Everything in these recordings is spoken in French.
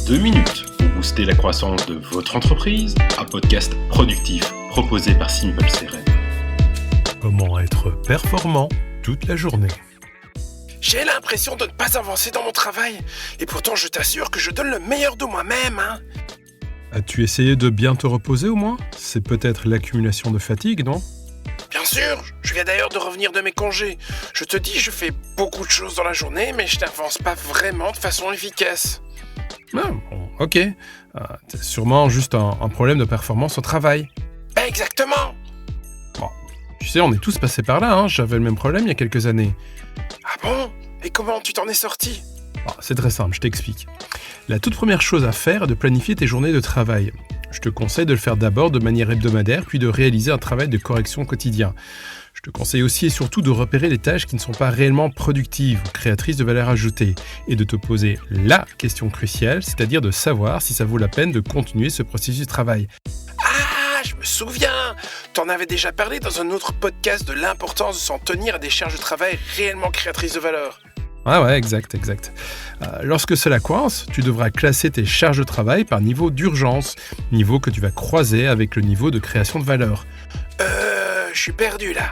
2 minutes pour booster la croissance de votre entreprise, un podcast productif proposé par Simple CRM. Comment être performant toute la journée? J'ai l'impression de ne pas avancer dans mon travail. Et pourtant, je t'assure que je donne le meilleur de moi-même, As-tu essayé de bien te reposer au moins? C'est peut-être l'accumulation de fatigue, non? Bien sûr, je viens d'ailleurs de revenir de mes congés. Je te dis, je fais beaucoup de choses dans la journée, mais je n'avance pas vraiment de façon efficace. Ah, bon, ok. C'est sûrement juste un problème de performance au travail. Ben exactement. Bon, tu sais, on est tous passés par là, j'avais le même problème il y a quelques années. Ah bon? Et comment tu t'en es sorti? C'est très simple, je t'explique. La toute première chose à faire est de planifier tes journées de travail. Je te conseille de le faire d'abord de manière hebdomadaire, puis de réaliser un travail de correction quotidien. Je te conseille aussi et surtout de repérer les tâches qui ne sont pas réellement productives ou créatrices de valeur ajoutée, et de te poser la question cruciale, c'est-à-dire de savoir si ça vaut la peine de continuer ce processus de travail. Ah, je me souviens! T'en avais déjà parlé dans un autre podcast de l'importance de s'en tenir à des charges de travail réellement créatrices de valeur. Ah ouais, exact. Lorsque cela coince, tu devras classer tes charges de travail par niveau d'urgence, niveau que tu vas croiser avec le niveau de création de valeur. Je suis perdu là.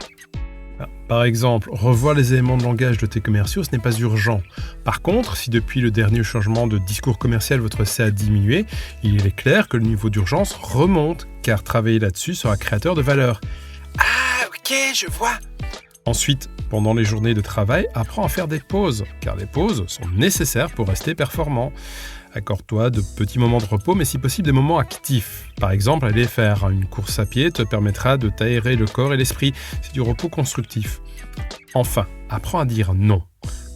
Par exemple, revoir les éléments de langage de tes commerciaux, ce n'est pas urgent. Par contre, si depuis le dernier changement de discours commercial, votre CA a diminué, il est clair que le niveau d'urgence remonte, car travailler là-dessus sera créateur de valeur. Ah, ok, je vois. Ensuite, pendant les journées de travail, apprends à faire des pauses, car les pauses sont nécessaires pour rester performant. Accorde-toi de petits moments de repos, mais si possible des moments actifs. Par exemple, aller faire une course à pied te permettra de t'aérer le corps et l'esprit. C'est du repos constructif. Enfin, apprends à dire non.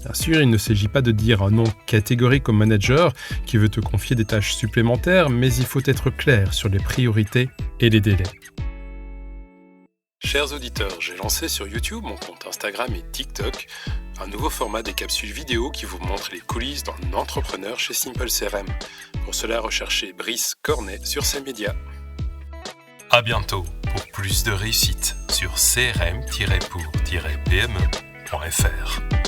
Bien sûr, il ne s'agit pas de dire un non catégorique comme manager qui veut te confier des tâches supplémentaires, mais il faut être clair sur les priorités et les délais. Chers auditeurs, j'ai lancé sur YouTube, mon compte Instagram et TikTok, un nouveau format des capsules vidéo qui vous montre les coulisses d'un entrepreneur chez Simple CRM. Pour cela, recherchez Brice Cornet sur ces médias. À bientôt pour plus de réussite sur crm-pour-pme.fr.